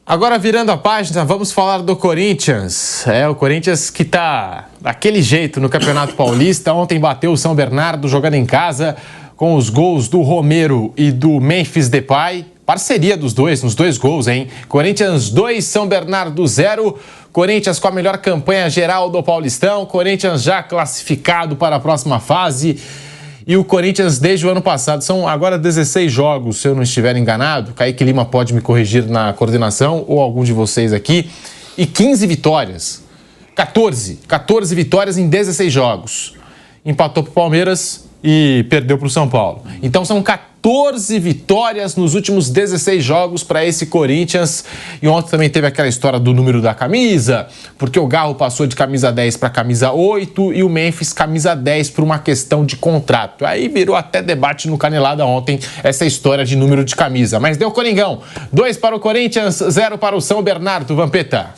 Agora, virando a página, vamos falar do Corinthians. O Corinthians que tá daquele jeito no Campeonato Paulista. Ontem bateu o São Bernardo jogando em casa com os gols do Romero e do Memphis Depay. Parceria dos dois, nos dois gols, hein? Corinthians 2, São Bernardo 0. Corinthians com a melhor campanha geral do Paulistão. Corinthians já classificado para a próxima fase. E o Corinthians, desde o ano passado, são agora 16 jogos, se eu não estiver enganado. Kaique Lima pode me corrigir na coordenação, ou algum de vocês aqui. E 15 vitórias. 14 vitórias em 16 jogos. Empatou para o Palmeiras e perdeu para o São Paulo. Então são 14 vitórias nos últimos 16 jogos para esse Corinthians. E ontem também teve aquela história do número da camisa, porque o Garro passou de camisa 10 para camisa 8 e o Memphis camisa 10 por uma questão de contrato. Aí virou até debate no Canelada ontem essa história de número de camisa. Mas deu Coringão. 2 para o Corinthians, 0 para o São Bernardo. Vampeta.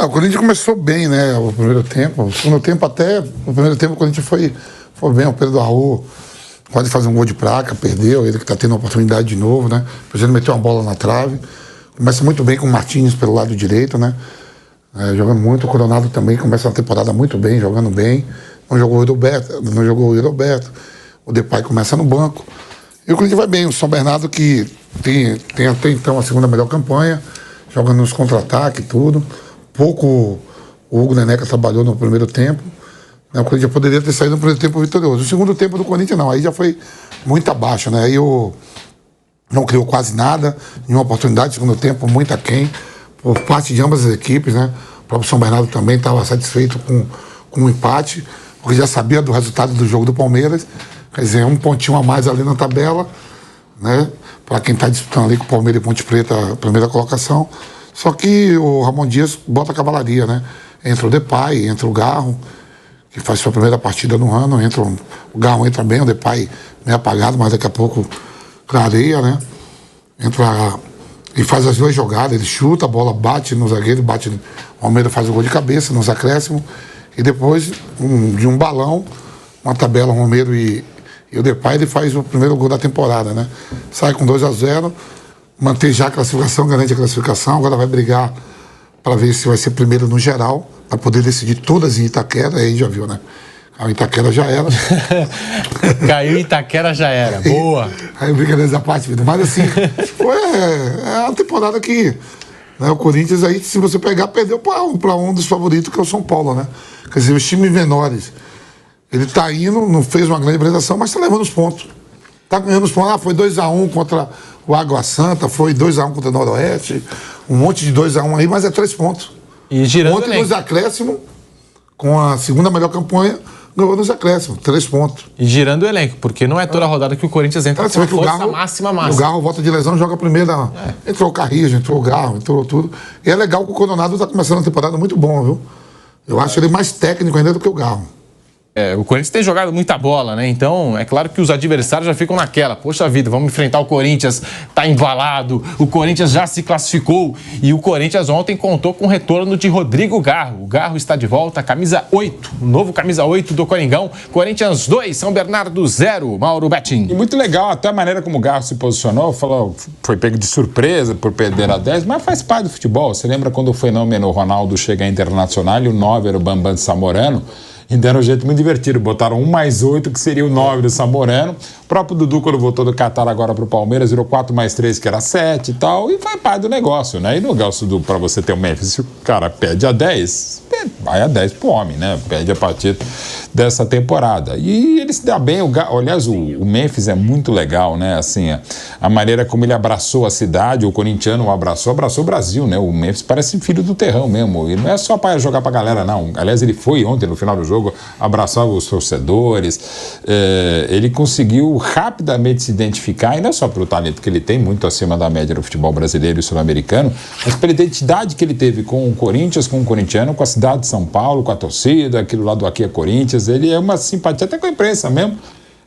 O Corinthians começou bem, né? O primeiro tempo. O segundo tempo até... O primeiro tempo o Corinthians foi bem. O Pedro Raul pode fazer um gol de placa, perdeu. Ele que está tendo a oportunidade de novo, né? Depois ele meteu uma bola na trave. Começa muito bem com o Martins pelo lado direito, né? Jogando muito. O Coronado também começa a temporada muito bem, jogando bem. Não jogou o Roberto. O Depay começa no banco. E o Corinthians vai bem. O São Bernardo que tem até então a segunda melhor campanha, jogando nos contra-ataques e tudo. Pouco o Hugo Neneca trabalhou no primeiro tempo. O Corinthians poderia ter saído no primeiro tempo vitorioso. O segundo tempo do Corinthians não, aí já foi muito abaixo, né? Aí não criou quase nada, nenhuma oportunidade, segundo tempo muito aquém, por parte de ambas as equipes, né? O próprio São Bernardo também estava satisfeito com o empate, porque já sabia do resultado do jogo do Palmeiras, quer dizer, um pontinho a mais ali na tabela, né? Para quem está disputando ali com o Palmeiras e Ponte Preta a primeira colocação. Só que o Ramon Dias bota a cavalaria, né? Entra o Depay, entra o Garro, que faz sua primeira partida no ano, o Garro entra bem, o Depay meio apagado, mas daqui a pouco clareia, né? Entra e faz as duas jogadas, ele chuta, a bola bate no zagueiro, o Almeida faz o gol de cabeça, nos acréscimos, e depois de um balão, uma tabela, o Romero e o Depay, ele faz o primeiro gol da temporada, né? Sai com 2-0, mantém já a classificação, garante a classificação, agora vai brigar para ver se vai ser primeiro no geral, para poder decidir todas em Itaquera, aí já viu, né? A Itaquera já era. Caiu Itaquera já era, boa. Aí brincadeira da parte, mas assim, é uma temporada que, né, o Corinthians aí, se você pegar, perdeu para um dos favoritos, que é o São Paulo, né? Quer dizer, os times menores, ele tá indo, não fez uma grande apresentação, mas tá levando os pontos. Tá ganhando os pontos. Foi 2-1 contra o Água Santa, foi 2-1 contra o Noroeste, um monte de 2-1 aí, mas é 3 pontos. E girando ontem nos acréscimos, com a segunda melhor campanha, ganhou nos acréscimos, 3 pontos. E girando o elenco, porque não é toda a rodada que o Corinthians entra com a força máxima. O Garro volta de lesão, joga a primeira. Entrou o Carrijo, entrou o Garro, entrou tudo. E é legal que o Coronado está começando a temporada muito bom, viu? Eu acho ele mais técnico ainda do que o Garro. O Corinthians tem jogado muita bola, né? Então, é claro que os adversários já ficam naquela. Poxa vida, vamos enfrentar o Corinthians, tá embalado, o Corinthians já se classificou. E o Corinthians ontem contou com o retorno de Rodrigo Garro. O Garro está de volta, camisa 8, o novo camisa 8 do Coringão. Corinthians 2, São Bernardo 0, Mauro Betting. E muito legal, até a maneira como o Garro se posicionou, falou, foi pego de surpresa por perder a 10, mas faz parte do futebol. Você lembra quando o fenômeno Ronaldo chega Internacional e o 9 era o Bambam de Samorano? E deram um jeito muito divertido, botaram 1+8, que seria o 9 do Samorano. O próprio Dudu, quando voltou do Catar agora pro Palmeiras, virou 4+3, que era 7 e tal, e foi parte do negócio, né? E no negócio para você ter o Memphis, se o cara pede a 10, vai a 10 pro homem, né? Pede a partir dessa temporada. E ele se dá bem, aliás, o Memphis é muito legal, né? Assim, a maneira como ele abraçou a cidade, o corintiano o abraçou o Brasil, né? O Memphis parece filho do terrão mesmo, e não é só para jogar pra galera, não. Aliás, ele foi ontem, no final do jogo, abraçava os torcedores, ele conseguiu rapidamente se identificar, e não é só pelo talento que ele tem, muito acima da média do futebol brasileiro e sul-americano, mas pela identidade que ele teve com o Corinthians, com o corintiano, com a cidade de São Paulo, com a torcida, aquilo lá do Aqui é Corinthians. Ele é uma simpatia até com a imprensa mesmo.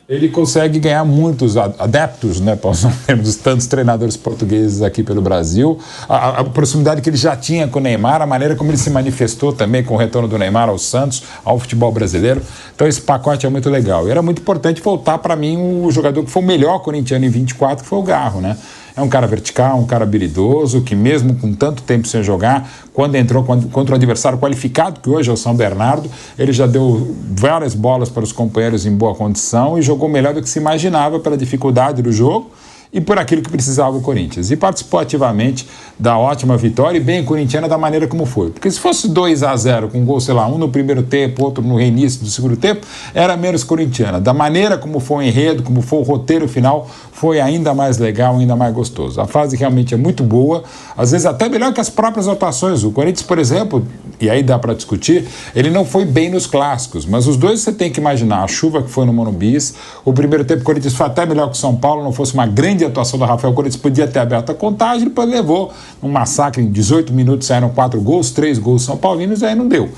Ele consegue ganhar muitos adeptos, né? Temos tantos treinadores portugueses aqui pelo Brasil. A proximidade que ele já tinha com o Neymar, a maneira como ele se manifestou também com o retorno do Neymar ao Santos, ao futebol brasileiro. Então esse pacote é muito legal. E era muito importante voltar para mim o jogador que foi o melhor corintiano em 24, que foi o Garro, né? É um cara vertical, um cara habilidoso, que mesmo com tanto tempo sem jogar, quando entrou contra o adversário qualificado, que hoje é o São Bernardo, ele já deu várias bolas para os companheiros em boa condição e jogou melhor do que se imaginava pela dificuldade do jogo e por aquilo que precisava o Corinthians. E participou ativamente da ótima vitória e bem corintiana da maneira como foi. Porque se fosse 2-0 com gol, sei lá, um no primeiro tempo, outro no reinício do segundo tempo, era menos corintiana. Da maneira como foi o enredo, como foi o roteiro final, foi ainda mais legal, ainda mais gostoso. A fase realmente é muito boa, às vezes até melhor que as próprias atuações. O Corinthians, por exemplo, e aí dá para discutir, ele não foi bem nos clássicos, mas os dois você tem que imaginar. A chuva que foi no Morumbi, o primeiro tempo o Corinthians foi até melhor que o São Paulo, não fosse uma grande atuação do Rafael, o Corinthians podia ter aberto a contagem, depois levou um massacre em 18 minutos, saíram 4 gols, 3 gols são paulinos, e aí não deu.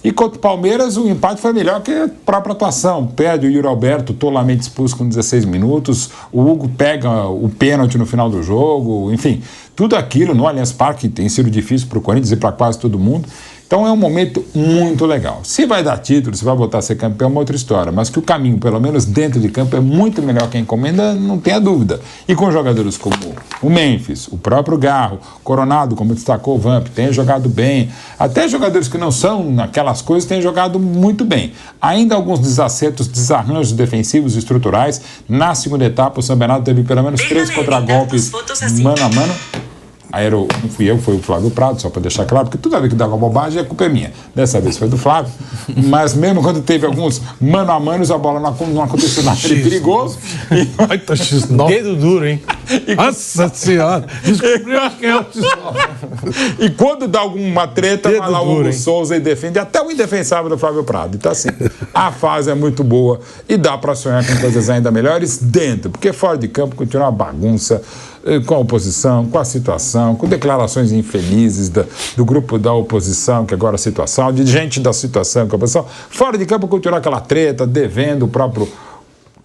E contra o Palmeiras, o empate foi melhor que a própria atuação. Perde o Yuri Alberto tolamente expulso com 16 minutos, o Hugo pega o pênalti no final do jogo, enfim, tudo aquilo no Allianz Parque tem sido difícil para o Corinthians e para quase todo mundo. Então é um momento muito legal. Se vai dar título, se vai voltar a ser campeão, é uma outra história. Mas que o caminho, pelo menos dentro de campo, é muito melhor que a encomenda, não tenha dúvida. E com jogadores como o Memphis, o próprio Garro, Coronado, como destacou o Vamp, tem jogado bem. Até jogadores que não são naquelas coisas têm jogado muito bem. Ainda alguns desacertos, desarranjos defensivos e estruturais. Na segunda etapa, o São Bernardo teve pelo menos 3 contragolpes mano a mano. Aí não fui eu, foi o Flávio Prado, só para deixar claro, porque toda vez que dá uma bobagem, a culpa é minha. Dessa vez foi do Flávio. Mas mesmo quando teve alguns mano a mano, a bola não aconteceu nada de perigoso. Dedo duro, hein? Nossa Senhora! Descobriu quem é o tesouro. E quando dá alguma treta, Dedo vai lá o duro, Hugo hein? Souza e defende até o indefensável do Flávio Prado. Então, assim, a fase é muito boa e dá para sonhar com coisas ainda melhores dentro, porque fora de campo continua uma bagunça, com a oposição, com a situação, com declarações infelizes do grupo da oposição, que agora é a situação, de gente da situação, que é a oposição. Fora de campo continua aquela treta, devendo o próprio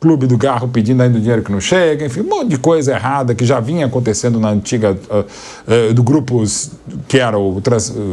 Clube do Garro pedindo ainda o dinheiro que não chega, enfim, um monte de coisa errada que já vinha acontecendo na antiga do grupo que era o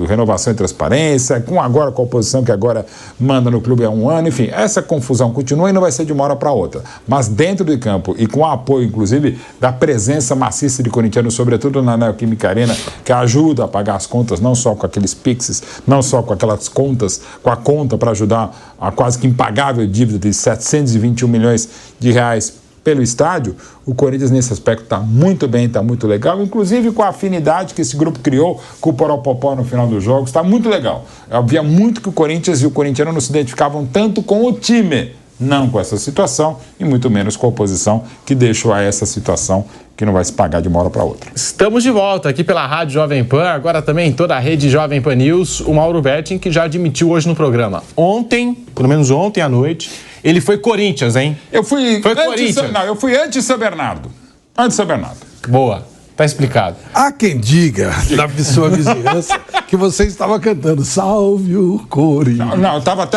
Renovação e Transparência, agora com a oposição que agora manda no clube há um ano, enfim, essa confusão continua e não vai ser de uma hora para outra. Mas dentro do campo e com o apoio, inclusive, da presença maciça de corintianos, sobretudo na Neoquímica Arena, que ajuda a pagar as contas, não só com aqueles pixes, não só com aquelas contas, com a conta para ajudar a quase que impagável dívida de 721 milhões de reais pelo estádio, o Corinthians nesse aspecto está muito bem, está muito legal, inclusive com a afinidade que esse grupo criou com o Poropopó no final dos jogos, está muito legal. Havia muito que o Corinthians e o corintiano não se identificavam tanto com o time, não com essa situação e muito menos com a oposição que deixou a essa situação que não vai se pagar de uma hora para outra. Estamos de volta aqui pela Rádio Jovem Pan, agora também em toda a rede Jovem Pan News, o Mauro Betting, que já admitiu hoje no programa. Ontem, pelo menos ontem à noite, ele foi Corinthians, hein? Eu fui Corinthians. Não, eu fui anti-São Bernardo. Anti-São Bernardo. Boa, tá explicado. Há quem diga, da sua vizinhança, que você estava cantando Salve o Corinthians. Não, eu tava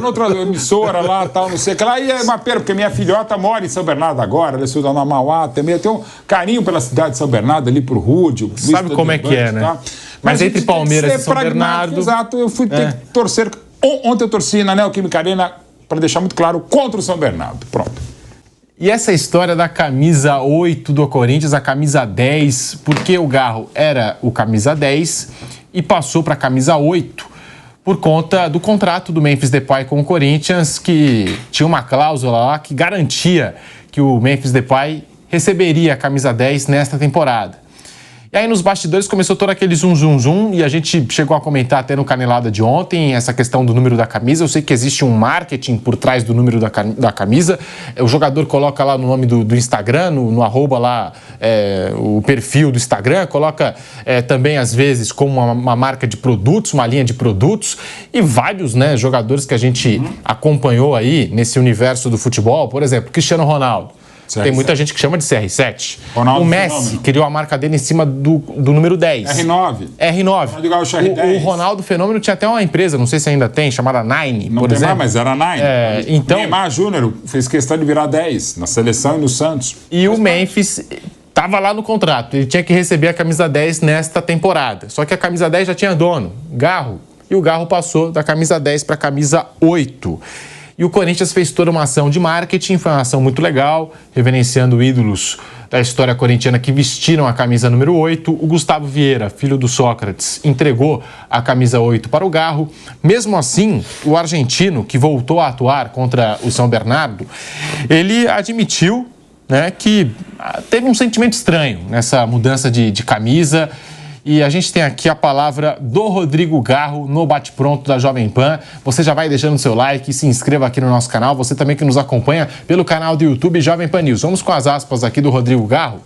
noutra emissora lá, tal, não sei o que lá. E é uma pena, porque minha filhota mora em São Bernardo agora, ela estuda na Mauá também. Eu tenho um carinho pela cidade de São Bernardo, ali por Rúdio. Sabe como é que é, né? Tá? Mas entre Palmeiras e São Bernardo... Exato, eu fui ter que torcer. Ontem eu torci na Neoquímica Arena, para deixar muito claro, contra o São Bernardo. Pronto. E essa história da camisa 8 do Corinthians, a camisa 10, porque o Garro era o camisa 10 e passou para a camisa 8 por conta do contrato do Memphis Depay com o Corinthians, que tinha uma cláusula lá que garantia que o Memphis Depay receberia a camisa 10 nesta temporada. E aí nos bastidores começou todo aquele zum e a gente chegou a comentar até no Canelada de ontem essa questão do número da camisa. Eu sei que existe um marketing por trás do número da camisa. O jogador coloca lá no nome do Instagram, no arroba lá, o perfil do Instagram, coloca também às vezes como uma marca de produtos, uma linha de produtos, e vários, né, jogadores que a gente acompanhou aí nesse universo do futebol, por exemplo, Cristiano Ronaldo. CR7. Tem muita gente que chama de CR7. Ronaldo o Messi Fenômeno criou a marca dele em cima do número 10. R9. O Ronaldo Fenômeno tinha até uma empresa, não sei se ainda tem, chamada Nine, não por tem exemplo. Mais, mas era Nine. Então, o Neymar Júnior fez questão de virar 10 na seleção e no Santos. E o Memphis estava lá no contrato, ele tinha que receber a camisa 10 nesta temporada. Só que a camisa 10 já tinha dono, Garro, e o Garro passou da camisa 10 para a camisa 8. E o Corinthians fez toda uma ação de marketing, foi uma ação muito legal, reverenciando ídolos da história corintiana que vestiram a camisa número 8. O Gustavo Vieira, filho do Sócrates, entregou a camisa 8 para o Garro. Mesmo assim, o argentino, que voltou a atuar contra o São Bernardo, ele admitiu, né, que teve um sentimento estranho nessa mudança de camisa. E a gente tem aqui a palavra do Rodrigo Garro no Bate-Pronto da Jovem Pan. Você já vai deixando seu like, se inscreva aqui no nosso canal. Você também que nos acompanha pelo canal do YouTube Jovem Pan News. Vamos com as aspas aqui do Rodrigo Garro.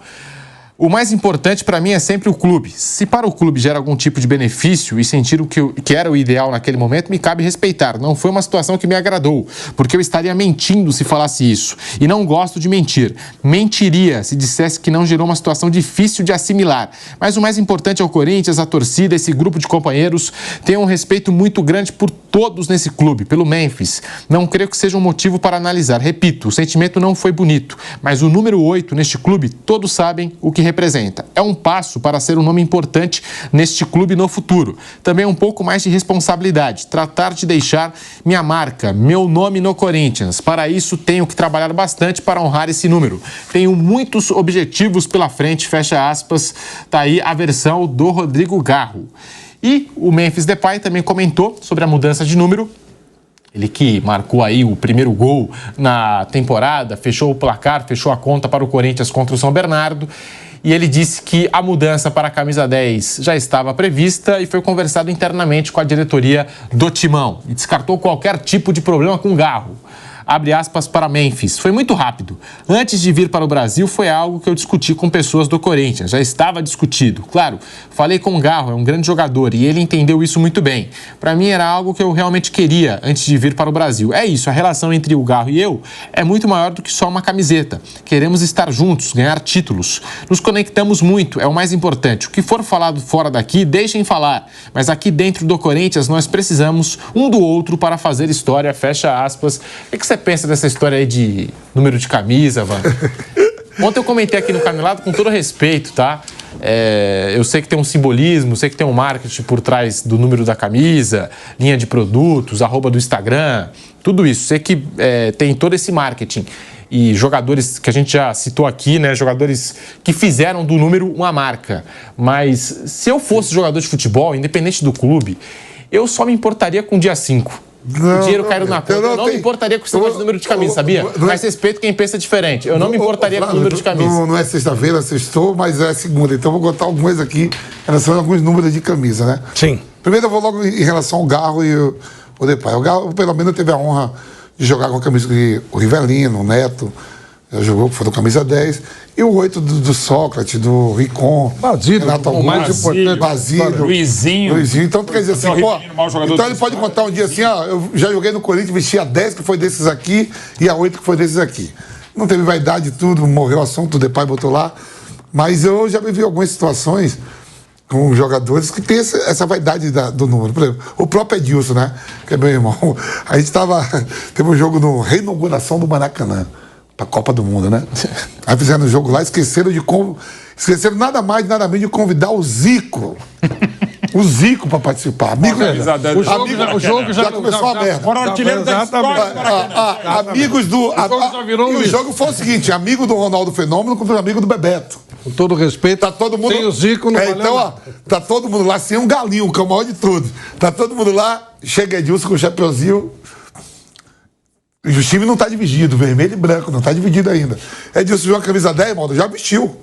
O mais importante para mim é sempre o clube. Se para o clube gera algum tipo de benefício e sentir o que era o ideal naquele momento, me cabe respeitar. Não foi uma situação que me agradou, porque eu estaria mentindo se falasse isso. E não gosto de mentir. Mentiria se dissesse que não gerou uma situação difícil de assimilar. Mas o mais importante é o Corinthians, a torcida, esse grupo de companheiros. Tenho um respeito muito grande por todos nesse clube, pelo Memphis. Não creio que seja um motivo para analisar. Repito, o sentimento não foi bonito, mas o número 8 neste clube, todos sabem o que representa. É um passo para ser um nome importante neste clube no futuro. Também um pouco mais de responsabilidade, tratar de deixar minha marca, meu nome no Corinthians. Para isso, tenho que trabalhar bastante para honrar esse número. Tenho muitos objetivos pela frente, fecha aspas. Tá aí a versão do Rodrigo Garro. E o Memphis Depay também comentou sobre a mudança de número. Ele que marcou aí o primeiro gol na temporada, fechou o placar, fechou a conta para o Corinthians contra o São Bernardo. E ele disse que a mudança para a camisa 10 já estava prevista e foi conversado internamente com a diretoria do Timão. E descartou qualquer tipo de problema com o Garro. Abre aspas para Memphis. Foi muito rápido. Antes de vir para o Brasil, foi algo que eu discuti com pessoas do Corinthians. Já estava discutido. Claro, falei com o Garro, é um grande jogador, e ele entendeu isso muito bem. Para mim, era algo que eu realmente queria antes de vir para o Brasil. É isso, a relação entre o Garro e eu é muito maior do que só uma camiseta. Queremos estar juntos, ganhar títulos. Nos conectamos muito, é o mais importante. O que for falado fora daqui, deixem falar. Mas aqui dentro do Corinthians, nós precisamos um do outro para fazer história, fecha aspas. O que você pensa dessa história aí de número de camisa, Van? Ontem eu comentei aqui no Canelado com todo respeito, tá? Eu sei que tem um simbolismo, sei que tem um marketing por trás do número da camisa, linha de produtos, @ do Instagram, tudo isso. Sei que tem todo esse marketing. E jogadores que a gente já citou aqui, né? Jogadores que fizeram do número uma marca. Mas se eu fosse jogador de futebol, independente do clube, eu só me importaria com o dia 5. O dinheiro caiu na conta. Eu não me importaria com esse número de camisa, sabia? Mas respeito quem pensa diferente. Eu não me importaria com o número de camisa. Não é sexta-feira, sextou, mas é segunda. Então eu vou contar algumas aqui em relação a alguns números de camisa, né? Sim. Primeiro eu vou logo em relação ao Garro e o Depay. O Garro, pelo menos, teve a honra de jogar com a camisa que o Rivelino, o Neto, jogou, que foi do camisa 10. E o 8 do Sócrates, do Ricon, Renato Augusto, Basílio, Luizinho. Então, quer dizer assim, pô, então ele pode contar um dia assim, eu já joguei no Corinthians, vesti a 10 que foi desses aqui e a 8 que foi desses aqui. Não teve vaidade tudo, morreu o assunto, o Depay botou lá. Mas eu já vivi algumas situações com jogadores que tem essa vaidade do número. Por exemplo, o próprio Edilson, né? Que é meu irmão. A gente teve um jogo no reinauguração do Maracanã. Pra Copa do Mundo, né? Aí fizeram o jogo lá, esqueceram nada mais, nada menos de convidar o Zico. O Zico pra participar. O jogo já começou aberto. Amigos do... E o jogo foi o seguinte, amigo do Ronaldo Fenômeno contra amigo do Bebeto. Com todo respeito, tá todo mundo... sem o Zico não então, ó, tá todo mundo lá, sem um galinho, que é o maior de tudo. Tá todo mundo lá, chega Edilson com o chapeuzinho... O time não está dividido, vermelho e branco, não está dividido ainda. Edilson viu a camisa 10, Maldo, já vestiu.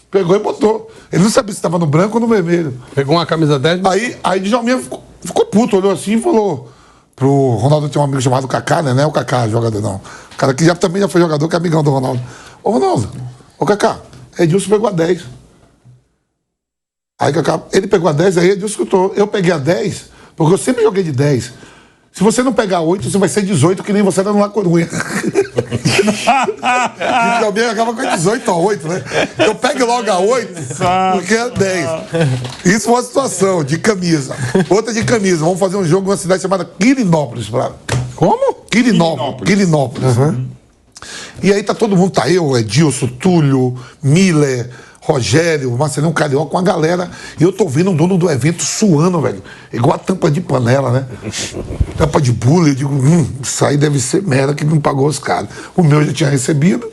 Pegou e botou. Ele não sabia se estava no branco ou no vermelho. Pegou uma camisa 10. Aí Djalminha ficou puto, olhou assim e falou pro Ronaldo, tem um amigo chamado Kaká, né? Não é o Kaká, jogador não. O cara que também já foi jogador, que é amigão do Ronaldo. Ô Ronaldo, ô Kaká, Edilson pegou a 10. Aí Kaká, ele pegou a 10, aí Edilson escutou. Eu peguei a 10, porque eu sempre joguei de 10. Se você não pegar 8, você vai ser 18, que nem você era no La Corunha. E também acaba com 18 a 8, né? Então pegue logo a 8, porque é 10. Isso foi uma situação de camisa. Outra de camisa. Vamos fazer um jogo numa cidade chamada Quirinópolis. Como? Quirinópolis. Uhum. E aí tá todo mundo, tá eu, Edilson, Túlio, Miller, Rogério, Marcelinho Carioca, com a galera. E eu tô vendo o dono do evento suando, velho. Igual a tampa de panela, né? Tampa de bula. Eu digo, isso aí deve ser merda que não pagou os caras. O meu já tinha recebido.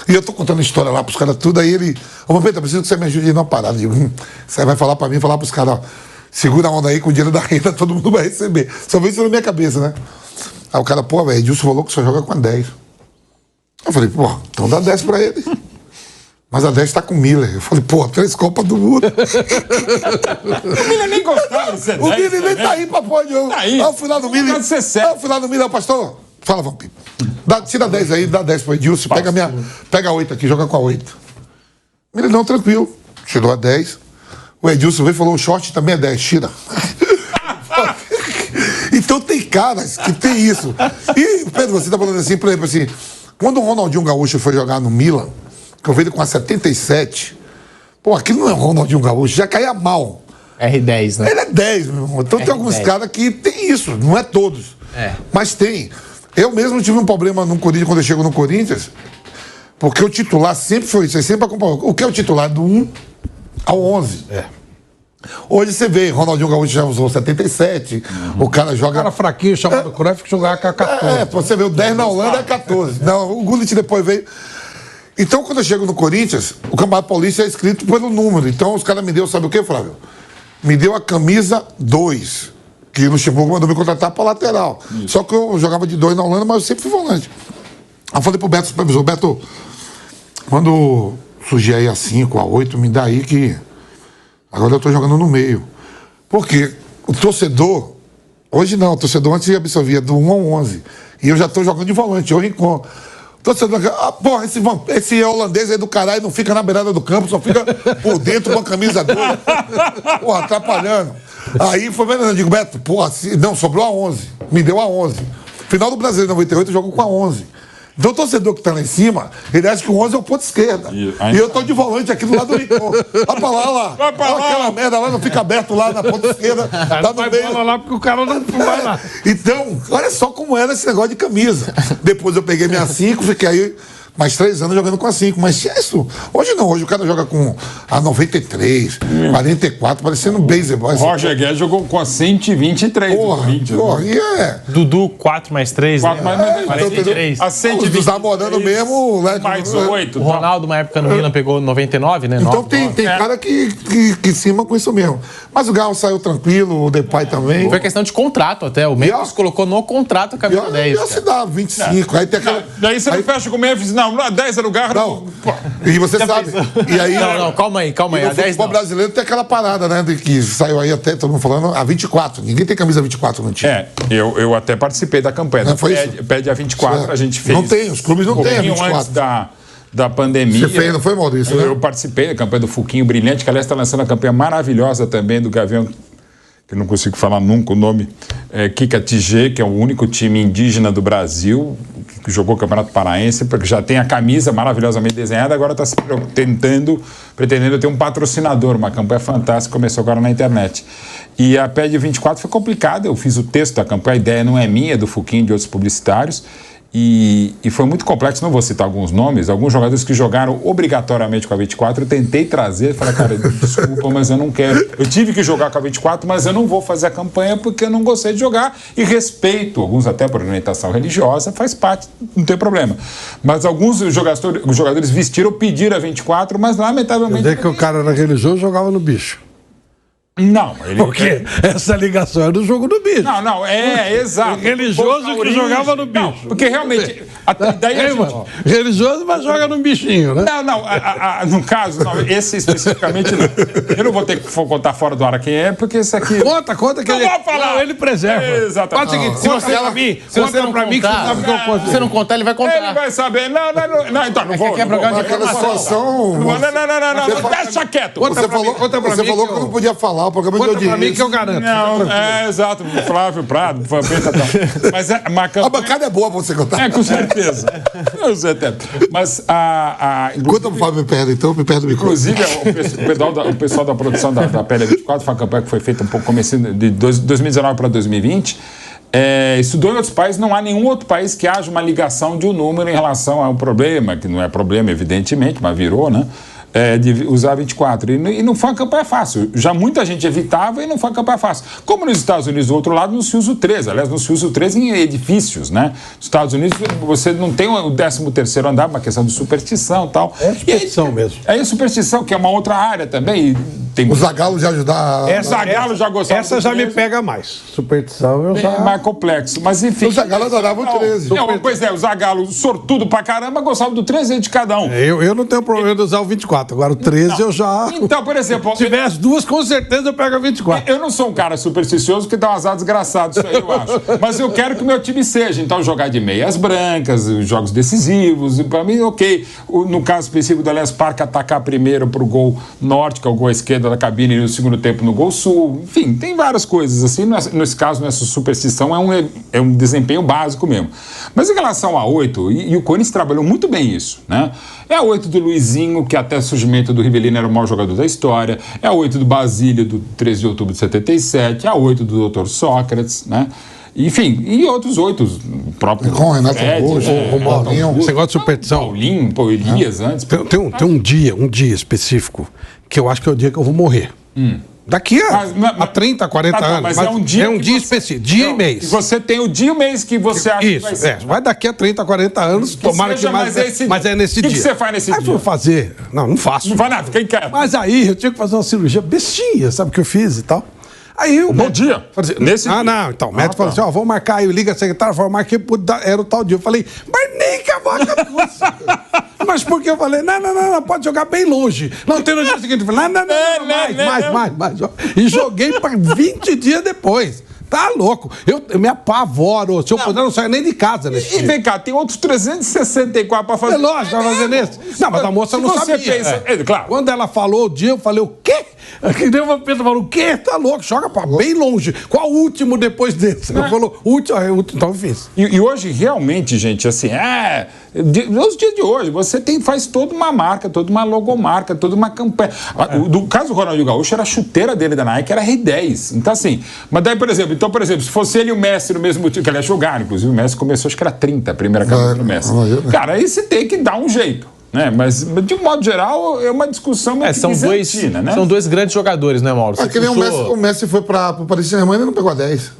E eu tô contando história lá pros caras tudo. Aí ele, ô, Vampeta, preciso que você me ajude aí numa parada. Eu digo, você vai falar pra mim, falar pros caras, ó, segura a onda aí, com o dinheiro da renda todo mundo vai receber. Só veio isso na minha cabeça, né? Aí o cara, pô, velho, Edilson falou que só joga com a 10. Eu falei, pô, então dá 10 pra ele. Mas a 10 tá com o Miller. Eu falei, pô, 3 Copas do Mundo. O Miller nem gostava de ser 10. O Miller nem tá aí pra pôr de jogo. Tá aí. Aí eu fui lá no Miller. Eu fui lá no Miller, pastor, fala, Vampiro. Tira 10 aí, dá 10 pro Edilson. Pega a 8 aqui, joga com a 8. Miller, não, tranquilo. Tirou a 10. O Edilson veio e falou, o short também é 10, tira. Então tem caras que tem isso. E, Pedro, você tá falando assim, por exemplo, assim, quando o Ronaldinho Gaúcho foi jogar no Milan, que eu vi ele com a 77, pô, aquilo não é o Ronaldinho Gaúcho, já caía mal. R10, né? Ele é 10, meu irmão. Então tem alguns caras que tem isso, não é todos. Mas tem. Eu mesmo tive um problema no Corinthians, quando eu chego no Corinthians, porque o titular sempre foi isso, sempre acompanhou. O que é o titular? Do 1 ao 11. Hoje você vê, Ronaldinho Gaúcho já usou 77, o cara joga... O cara fraquinho, chamado Cruyff, que jogava com a 14. Você vê, o 10 na Holanda é 14. Não, o Gullit depois veio... Então, quando eu chego no Corinthians, o Campeonato Paulista é escrito pelo número. Então, os caras me deu, sabe o que, Flávio? Me deu a camisa 2, que o Luxemburgo mandou me contratar para lateral. Isso. Só que eu jogava de 2 na Holanda, mas eu sempre fui volante. Aí eu falei pro Beto, supervisor, Beto, quando surgir aí a 5, a 8, me dá aí que agora eu tô jogando no meio. Porque o torcedor, hoje não, o torcedor antes absorvia do 1 ao 11. E eu já tô jogando de volante, eu rincon. Torcedor, porra, esse holandês aí do caralho não fica na beirada do campo, só fica por dentro com a camisa 2. Porra, atrapalhando. Aí foi vendo, eu digo, Beto, porra, não, sobrou a 11. Me deu a 11. Final do Brasileiro 98, eu jogo com a 11. Então o torcedor que tá lá em cima, ele acha que o 11 é o ponto esquerda. E eu tô de volante aqui do lado do rincon. Vai pra lá. Vai pra lá. Aquela merda lá, não fica aberto lá na ponta esquerda. Tá no meio. Bola lá porque o cara não vai lá. Então, olha só como era esse negócio de camisa. Depois eu peguei minha 5, fiquei aí mais 3 anos jogando com a 5. Mas isso, hoje não. Hoje o cara joga com a 93, 44, parecendo um beisebol. Roger Guedes jogou com a 123. Porra, e é... Dudu, 4 mais 3, 4 né? mais 43. A 123. Os namorando mesmo... Né, mais 8. O Ronaldo, uma época no Milan, pegou 99, né? Então tem cara que cima com isso mesmo. Mas o Galo saiu tranquilo, o Depay também. Foi questão de contrato até. O Memphis colocou no contrato a camisa 10. Já se dá 25. Aí tem aquela... Daí você não fecha com o Memphis, não. 10 era o Garra. Não. E você sabe. E aí, não, calma aí. A 10 futebol brasileiro tem aquela parada, né? Que saiu aí até, todo mundo falando, a 24. Ninguém tem camisa 24 no time. Eu até participei da campanha. Não, foi pede a 24, a gente fez. Não tem, os clubes não têm a 24. Antes da pandemia. Você fez, não foi, Maurício? Eu participei da campanha do Fuquinho Brilhante, que aliás está lançando a campanha maravilhosa também do Gavião, que eu não consigo falar nunca o nome, Kika Tigê, que é o único time indígena do Brasil que jogou o Campeonato Paraense, porque já tem a camisa maravilhosamente desenhada, agora está pretendendo ter um patrocinador, uma campanha fantástica, começou agora na internet. E a PED 24 foi complicada, eu fiz o texto da campanha, a ideia não é minha, é do Fuquinho e de outros publicitários, e foi muito complexo, não vou citar alguns nomes, alguns jogadores que jogaram obrigatoriamente com a 24, eu tentei trazer, falei, cara, desculpa, mas eu não quero. Eu tive que jogar com a 24, mas eu não vou fazer a campanha porque eu não gostei de jogar e respeito, alguns até por orientação religiosa, faz parte, não tem problema. Mas alguns jogadores vestiram, pediram a 24, mas lamentavelmente... Quer dizer que o cara era religioso e jogava no bicho. Não, porque essa ligação é do jogo do bicho. Não, exato. Religioso que jogava no bicho. Não, porque realmente. Daí religioso, mas joga no bichinho, né? No caso, esse especificamente não. Eu não vou ter que contar fora do ar quem é, porque esse aqui. Conta que não ele. Vou falar. Não, ele preserva. Exatamente. Faz o seguinte, se você não pra mim, que você sabe que eu conto. Se você não contar, ele vai contar. Ele vai saber. Não, então não vou. Aquela situação. Não, deixa quieto. Você falou que eu não podia falar. Conta pra mim que eu garanto. Não, exato. Flávio Prado, Vampeta tal. Mas a bancada é boa pra você contar. Com certeza. Mas conta pro Fábio Perdo, então, me perde o microfone. Inclusive, o pessoal da produção da Pele 24, foi uma campanha que foi feita um pouco começando de 2019 para 2020. Estudou em outros países, não há nenhum outro país que haja uma ligação de um número em relação ao problema, que não é problema, evidentemente, mas virou, né? de usar 24. E não foi uma campanha fácil. Já muita gente evitava e não foi uma campanha fácil. Como nos Estados Unidos, do outro lado, não se usa o 13. Aliás, não se usa o 13 em edifícios, né? Nos Estados Unidos, você não tem o 13º andar, uma questão de superstição e tal. É superstição mesmo. É superstição, que é uma outra área também. Tem... O Zagallo já ajudar... O Zagallo já gostava Essa do já 13. me pega mais. Superstição eu já... É mais complexo. Mas, enfim... O Zagallo adorava o 13. Não, pois é, o Zagallo, sortudo pra caramba, gostava do 13 de cada um. Eu não tenho problema de usar o 24. Agora o 13 eu já... Então, por exemplo... Se tiver as duas, com certeza eu pego a 24. Eu não sou um cara supersticioso que dá um azar desgraçado, isso aí eu acho. Mas eu quero que o meu time seja. Então, jogar de meias brancas, jogos decisivos, pra mim, ok. No caso específico do Allianz Parque, atacar primeiro pro gol norte, que é o gol à esquerda da cabine, e no segundo tempo no gol sul. Enfim, tem várias coisas assim. Nesse caso, nessa superstição, é um desempenho básico mesmo. Mas em relação a 8, e o Corinthians trabalhou muito bem isso, né? É a 8 do Luizinho, que até o surgimento do Rivellino era o maior jogador da história. É a 8 do Basílio, do 13 de outubro de 77. É a 8 do Dr. Sócrates, né? Enfim, e outros 8, o próprio... Com o Renato Augusto, o Paulinho. Você gosta de superstição? Paulinho, Elias antes. Tem um dia específico que eu acho que é o dia que eu vou morrer. Daqui a 30, 40 anos. Mas é um dia específico, dia e mês. E você tem o dia e o mês que você acha que vai ser. Vai daqui a 30, 40 anos, tomara que mais. Mas é nesse dia. O que você faz nesse dia? Aí vou fazer. Não faço. Não faz nada, fica em casa. Mas aí eu tinha que fazer uma cirurgia bestinha, sabe o que eu fiz e tal? Aí o bom dia. Assim, Nesse dia. não. Então, o médico falou assim: ó, vou marcar aí, liga a secretária, falou, marquei, era o tal dia. Eu falei, mas nem que a vaca puxa. Mas por que eu falei, não, pode jogar bem longe. Não, tem no dia seguinte. Eu falei, não, mais. E joguei para 20 dias depois. Tá louco. Eu me apavoro. Se eu puder, não saio nem de casa nesse dia. E vem cá, tem outros 364 pra fazer. É lógico, vai fazer nesse. Não, mas a moça não sabia. Claro. Quando ela falou o dia, eu falei, o quê? Que nem uma pessoa falou, o quê? Tá louco, joga pra bem longe. Qual o último depois desse? Ela falou, último, então eu fiz. E hoje, realmente, gente, assim, nos dias de hoje, você faz toda uma marca, toda uma logomarca, toda uma campanha. Do caso do Ronaldinho Gaúcho, era a chuteira dele da Nike, era Rei 10. Então, assim, mas daí, por exemplo, se fosse ele e o Messi no mesmo time, que ele ia jogar, inclusive o Messi começou, acho que era 30, a primeira campanha do Messi. Cara, aí você tem que dar um jeito. Né? Mas, de um modo geral, é uma discussão meio bizantina, né? São dois grandes jogadores, né, Mauro? Que nem o Messi foi para o Paris Saint-Germain e não pegou a 10.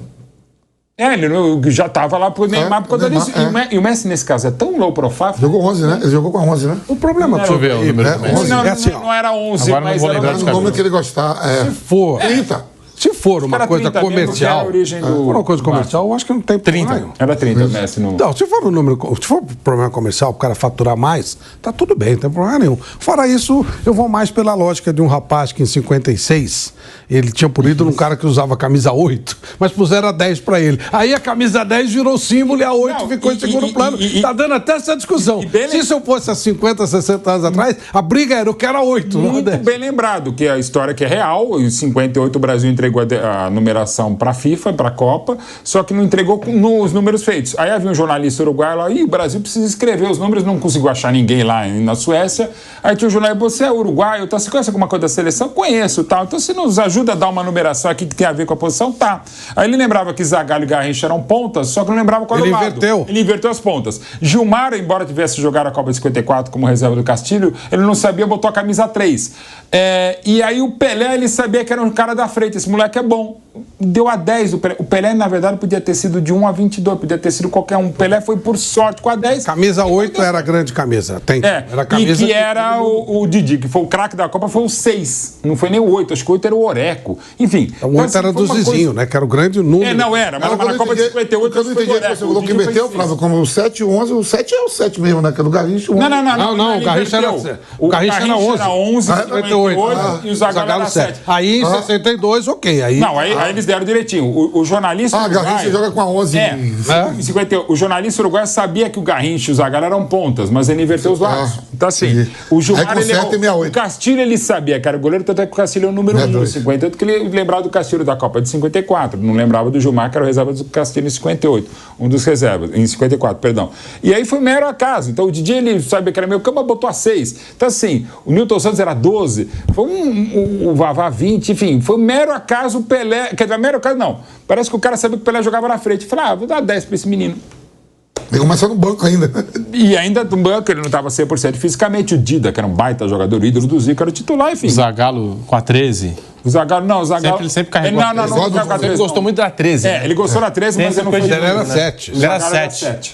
Ele já estava lá pro Neymar por causa disso. E o Messi, nesse caso, é tão low profile. Jogou 11, né? Ele jogou com a 11, né? O problema Deixa eu ver o número do Messi. Não era 11, agora mas não vou era lembrar de O nome que ele gostava. Se for. 30. Se for uma coisa comercial, for uma coisa comercial, eu acho que não tem problema. 30. Era 30 o Messi no... Não, se for um número, se for problema comercial, o cara faturar mais, tá tudo bem, não tem problema nenhum. Fora isso, eu vou mais pela lógica de um rapaz que em 56, ele tinha punido num cara que usava camisa 8, mas puseram a 10 pra ele. Aí a camisa 10 virou símbolo e a 8 ficou em segundo plano. Tá dando até essa discussão. Se isso eu fosse há 50, 60 anos atrás, a briga era, eu quero a 8. Muito bem lembrado, que a história que é real, em 58 o Brasil entregou a numeração para a FIFA, para a Copa, só que não entregou os números feitos. Aí havia um jornalista uruguaio lá, o Brasil precisa escrever os números, não conseguiu achar ninguém lá na Suécia. Aí tinha um jornalista, você é uruguaio, tá? Você conhece alguma coisa da seleção? Conheço, tal. Então você nos ajuda a dar uma numeração aqui que tem a ver com a posição? Tá. Aí ele lembrava que Zagallo e Garrincha eram pontas, só que não lembrava qual era o lado. Ele inverteu as pontas. Gilmar, embora tivesse jogado a Copa de 54 como reserva do Castilho, ele não sabia, botou a camisa 3. E aí o Pelé, ele sabia que era um cara da frente, esse moleque é bom. Deu a 10 o Pelé. O Pelé, na verdade, podia ter sido de 1 a 22, podia ter sido qualquer um. O Pelé foi por sorte com a 10. Camisa 8 era a grande camisa. Era a camisa era o Didi, que foi o craque da Copa, foi o 6. Não foi nem o 8, acho que o 8 era o Oreco. Enfim. O 8 era do Zizinho, né? Que era o grande número. Não era, mas na Copa de 58 eu não entendi que você falou que meteu, Flávio, como o 7 e o 11. O 7 é o 7 mesmo, né? Que é do Garrincha. Não, o Garrincha era 11. O Garrincha era 11, 58 e o Zagallo era 7. Aí em 62, ok. Aí eles deram direitinho. O jornalista uruguaio... Garrincha joga com a 11. Em 58. O jornalista uruguaio sabia que o Garrincha e o Zagallo eram pontas, mas ele inverteu os lados. Então, assim, o Gilmar... O Castilho, ele sabia que era o goleiro, tanto é que o Castilho é o número 1 em 58, que ele lembrava do Castilho da Copa de 54. Não lembrava do Gilmar, que era o reserva do Castilho em 58. Um dos reservas, em 54, perdão. E aí foi mero acaso. Então, o Didi, ele sabia que era meio cama, botou a 6. Então, assim, o Newton Santos era 12, foi o Vavá 20, enfim, foi mero acaso o Pelé... Quer dizer, mero acaso não. Parece que o cara sabia que o Pelé jogava na frente. Falei, vou dar 10 pra esse menino. Ele começa no banco ainda. E ainda no banco ele não estava 100% fisicamente. O Dida, que era um baita jogador, o ídolo do Zico, era o titular, enfim. O Zagallo com a 13. O Zagallo, não, o Zagallo... Ele sempre carregou Não, a 13. Ele gostou muito da 13. Ele gostou da 13, mas ele não foi... Ele era 7. Ele era 7.